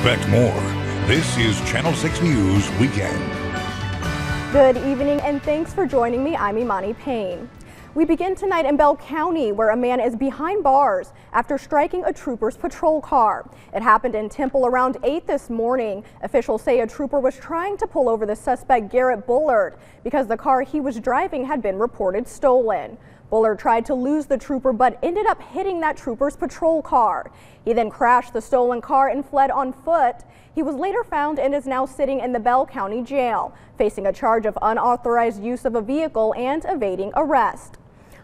Expect more. This is Channel 6 News Weekend. Good evening and thanks for joining me. I'm Imani Payne. We begin tonight in Bell County, where a man is behind bars after striking a trooper's patrol car. It happened in Temple around 8 this morning. Officials say a trooper was trying to pull over the suspect Garrett Bullard because the car he was driving had been reported stolen. Bullard tried to lose the trooper but ended up hitting that trooper's patrol car. He then crashed the stolen car and fled on foot. He was later found and is now sitting in the Bell County Jail, facing a charge of unauthorized use of a vehicle and evading arrest.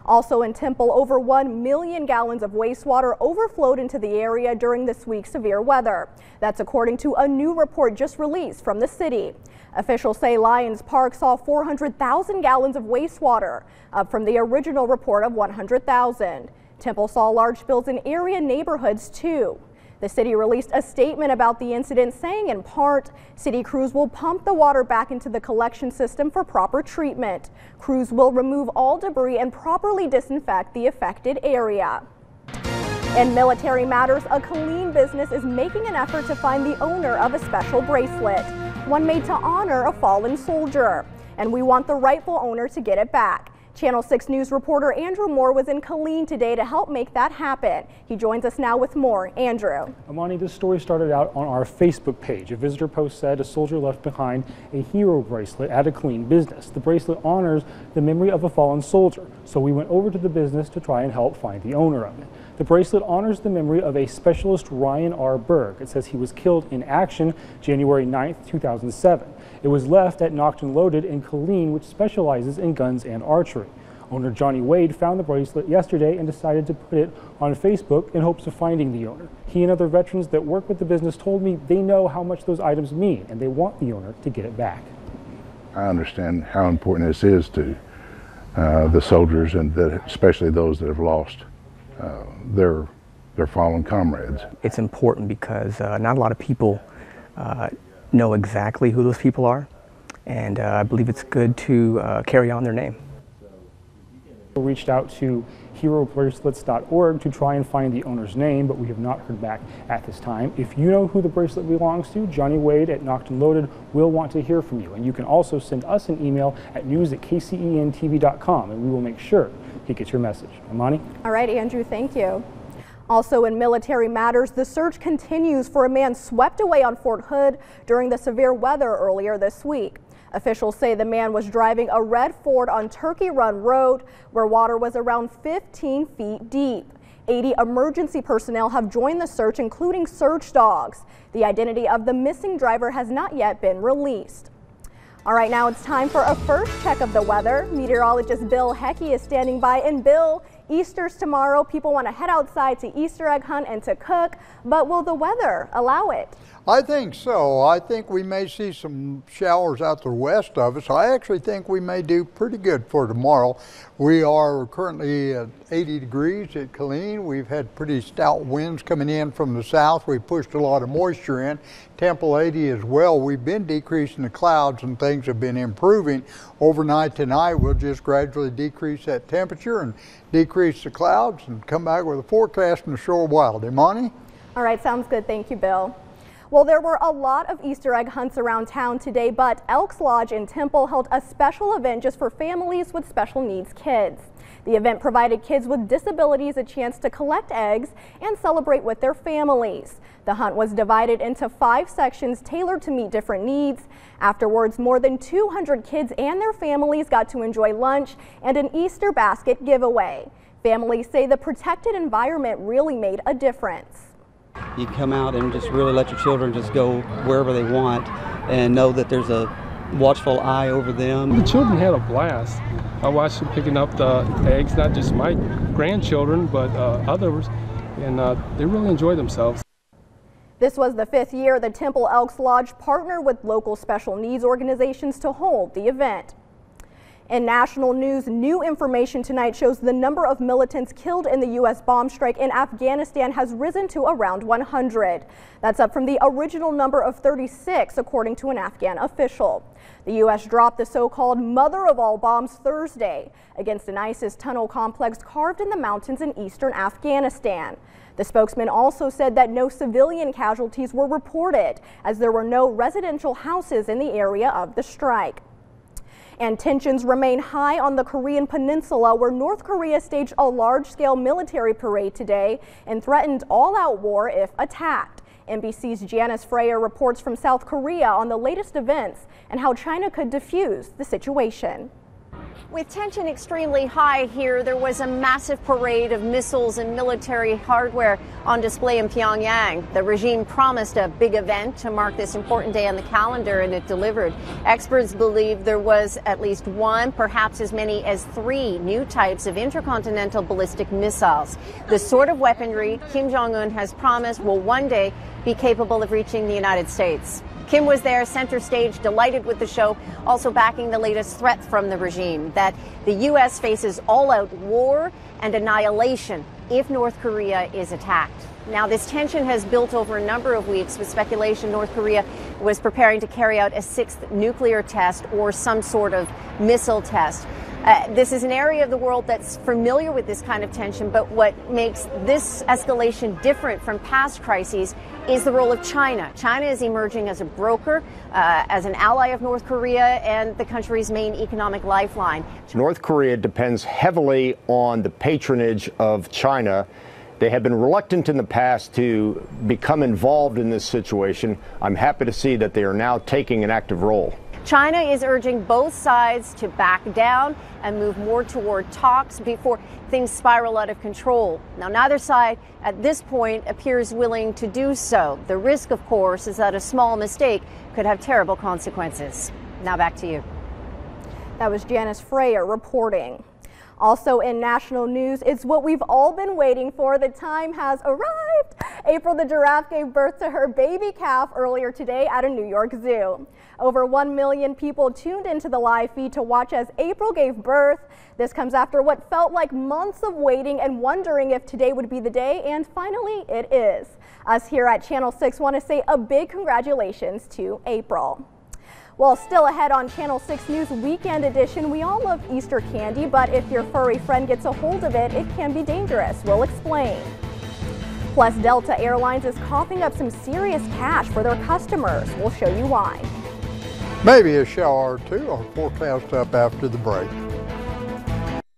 Also in Temple, over 1 million gallons of wastewater overflowed into the area during this week's severe weather. That's according to a new report just released from the city. Officials say Lions Park saw 400,000 gallons of wastewater, up from the original report of 100,000. Temple saw large spills in area neighborhoods too. The city released a statement about the incident saying in part, city crews will pump the water back into the collection system for proper treatment. Crews will remove all debris and properly disinfect the affected area. In military matters, a Killeen business is making an effort to find the owner of a special bracelet, one made to honor a fallen soldier. And we want the rightful owner to get it back. Channel 6 News reporter Andrew Moore was in Killeen today to help make that happen. He joins us now with more. Andrew. Amani, this story started out on our Facebook page. A visitor post said a soldier left behind a hero bracelet at a Killeen business. The bracelet honors the memory of a fallen soldier, so we went over to the business to try and help find the owner of it. The bracelet honors the memory of a specialist Ryan R. Berg. It says he was killed in action January 9th, 2007. It was left at Knocked and Loaded in Killeen, which specializes in guns and archery. Owner Johnny Wade found the bracelet yesterday and decided to put it on Facebook in hopes of finding the owner. He and other veterans that work with the business told me they know how much those items mean and they want the owner to get it back. I understand how important this is to the soldiers, and that especially those that have lost their fallen comrades. It's important because not a lot of people know exactly who those people are, and I believe it's good to carry on their name. We reached out to herobracelets.org to try and find the owner's name, but we have not heard back at this time. If you know who the bracelet belongs to, Johnny Wade at Knocked and Loaded will want to hear from you. And you can also send us an email at news@kcentv.com, and we will make sure he gets your message. Amani? All right, Andrew, thank you. Also in military matters, the search continues for a man swept away on Fort Hood during the severe weather earlier this week. Officials say the man was driving a red Ford on Turkey Run Road, where water was around 15 feet deep. 80 emergency personnel have joined the search, including search dogs. The identity of the missing driver has not yet been released. All right, now it's time for a first check of the weather. Meteorologist Bill Hecky is standing by. And Bill, Easter's tomorrow. People want to head outside to Easter egg hunt and to cook, but will the weather allow it? I think so. I think we may see some showers out the west of us. I actually think we may do pretty good for tomorrow. We are currently at 80 degrees at Killeen. We've had pretty stout winds coming in from the south. We pushed a lot of moisture in. Temple 80 as well. We've been decreasing the clouds and things have been improving. Overnight tonight, we'll just gradually decrease that temperature and decrease the clouds and come back with a forecast and a show of wild. Imani? All right, sounds good. Thank you, Bill. Well, there were a lot of Easter egg hunts around town today, but Elks Lodge in Temple held a special event just for families with special needs kids. The event provided kids with disabilities a chance to collect eggs and celebrate with their families. The hunt was divided into 5 sections tailored to meet different needs. Afterwards, more than 200 kids and their families got to enjoy lunch and an Easter basket giveaway. Families say the protected environment really made a difference. You come out and just really let your children just go wherever they want and know that there's a watchful eye over them. The children had a blast. I watched them picking up the eggs, not just my grandchildren, but others, and they really enjoyed themselves. This was the 5th year the Temple Elks Lodge partnered with local special needs organizations to hold the event. In national news, new information tonight shows the number of militants killed in the U.S. bomb strike in Afghanistan has risen to around 100. That's up from the original number of 36, according to an Afghan official. The U.S. dropped the so-called mother of all bombs Thursday against an ISIS tunnel complex carved in the mountains in eastern Afghanistan. The spokesman also said that no civilian casualties were reported, as there were no residential houses in the area of the strike. And tensions remain high on the Korean peninsula, where North Korea staged a large-scale military parade today and threatened all-out war if attacked. NBC's Janice Freyer reports from South Korea on the latest events and how China could defuse the situation. With tension extremely high here, there was a massive parade of missiles and military hardware on display in Pyongyang. The regime promised a big event to mark this important day on the calendar, and it delivered. Experts believe there was at least one, perhaps as many as 3 new types of intercontinental ballistic missiles. The sort of weaponry Kim Jong-un has promised will one day be capable of reaching the United States. Kim was there center stage, delighted with the show, also backing the latest threat from the regime that the U.S. faces all-out war and annihilation if North Korea is attacked. Now, this tension has built over a number of weeks, with speculation North Korea was preparing to carry out a 6th nuclear test or some sort of missile test. This is an area of the world that's familiar with this kind of tension, but what makes this escalation different from past crises is the role of China. China is emerging as a broker, as an ally of North Korea and the country's main economic lifeline. North Korea depends heavily on the patronage of China. They have been reluctant in the past to become involved in this situation. I'm happy to see that they are now taking an active role. China is urging both sides to back down and move more toward talks before things spiral out of control. Now, neither side at this point appears willing to do so. The risk, of course, is that a small mistake could have terrible consequences. Now back to you. That was Janice Freyer reporting. Also in national news, it's what we've all been waiting for. The time has arrived. April the giraffe gave birth to her baby calf earlier today at a New York zoo. Over 1 million people tuned into the live feed to watch as April gave birth. This comes after what felt like months of waiting and wondering if today would be the day, and finally it is. Us here at Channel 6 want to say a big congratulations to April. Well, still ahead on Channel 6 News Weekend Edition, we all love Easter candy, but if your furry friend gets a hold of it, it can be dangerous. We'll explain. Plus, Delta Airlines is coughing up some serious cash for their customers. We'll show you why. Maybe a shower or two are forecast up after the break.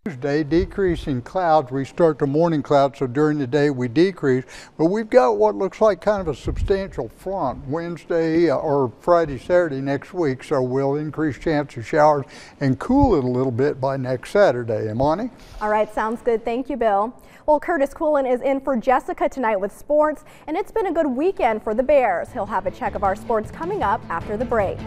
Tuesday, decreasing clouds. We start the morning clouds, so during the day we decrease. But we've got what looks like kind of a substantial front Wednesday or Friday, Saturday next week. So we'll increase chance of showers and cool it a little bit by next Saturday. Imani? All right, sounds good. Thank you, Bill. Well, Curtis Coolin is in for Jessica tonight with sports, and it's been a good weekend for the Bears. He'll have a check of our sports coming up after the break.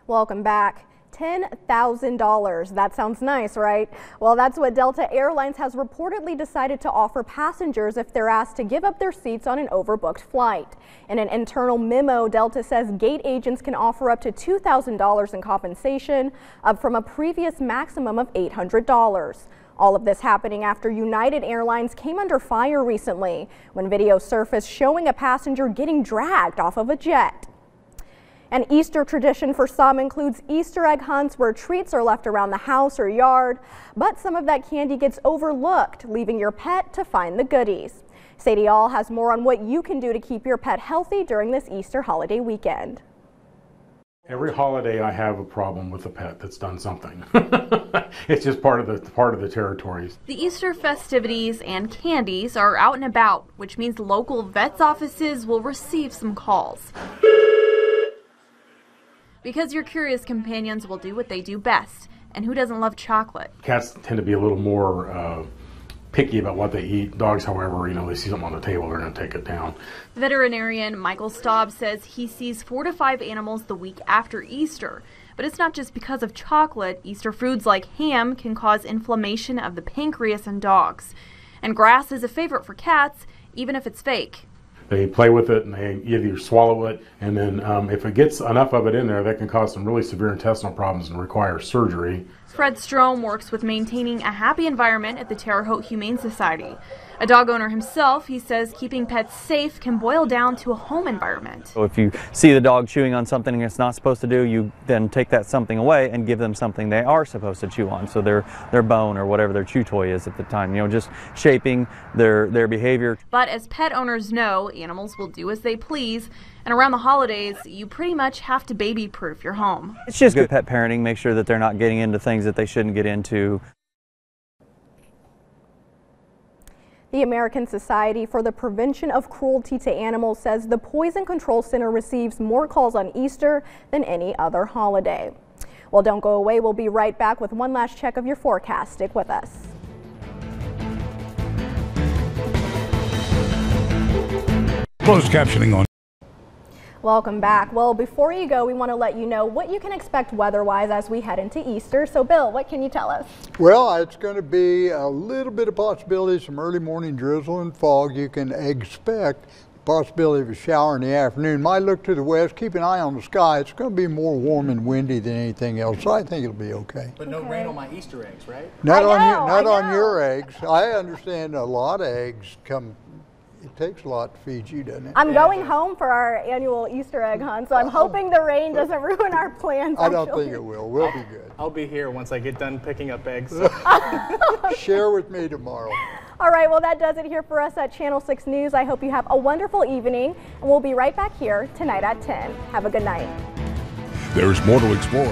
Welcome back. $10,000. That sounds nice, right? Well, that's what Delta Airlines has reportedly decided to offer passengers if they're asked to give up their seats on an overbooked flight. In an internal memo, Delta says gate agents can offer up to $2,000 in compensation, up from a previous maximum of $800. All of this happening after United Airlines came under fire recently when video surfaced showing a passenger getting dragged off of a jet. An Easter tradition for some includes Easter egg hunts where treats are left around the house or yard, but some of that candy gets overlooked, leaving your pet to find the goodies. Sadie All has more on what you can do to keep your pet healthy during this Easter holiday weekend. Every holiday I have a problem with a pet that's done something. It's just part of the territories. The Easter festivities and candies are out and about, which means local vets' offices will receive some calls. Because your curious companions will do what they do best. And who doesn't love chocolate? Cats tend to be a little more picky about what they eat. Dogs, however, they see something on the table, they're going to take it down. Veterinarian Michael Staub says he sees 4 to 5 animals the week after Easter. But it's not just because of chocolate. Easter foods like ham can cause inflammation of the pancreas in dogs. And grass is a favorite for cats, even if it's fake. They play with it and they either swallow it, and then if it gets enough of it in there, that can cause some really severe intestinal problems and require surgery. Fred Strom works with maintaining a happy environment at the Terre Haute Humane Society. A dog owner himself, he says keeping pets safe can boil down to a home environment. So if you see the dog chewing on something it's not supposed to do, you then take that something away and give them something they are supposed to chew on. So their bone or whatever their chew toy is at the time, just shaping their behavior. But as pet owners know, animals will do as they please. And around the holidays, you pretty much have to baby-proof your home. It's just good pet parenting, make sure that they're not getting into things that they shouldn't get into. The American Society for the Prevention of Cruelty to Animals says the Poison Control Center receives more calls on Easter than any other holiday. Well, don't go away. We'll be right back with one last check of your forecast. Stick with us. Closed captioning on. Welcome back. Well, before you go, we want to let you know what you can expect weather-wise as we head into Easter. So, Bill, what can you tell us? Well, it's going to be a little bit of possibility, some early morning drizzle and fog. You can expect the possibility of a shower in the afternoon. Might look to the west. Keep an eye on the sky. It's going to be more warm and windy than anything else, so I think it'll be okay. But no rain on my Easter eggs, right? Not on your eggs. I understand a lot of eggs come. It takes a lot to feed you, doesn't it? I'm going home for our annual Easter egg hunt, so I'm hoping the rain doesn't ruin our plans. I don't think it will. We'll be good. I'll be here once I get done picking up eggs. Share with me tomorrow. All right, well, that does it here for us at Channel 6 News. I hope you have a wonderful evening, and we'll be right back here tonight at 10. Have a good night. There's more to explore.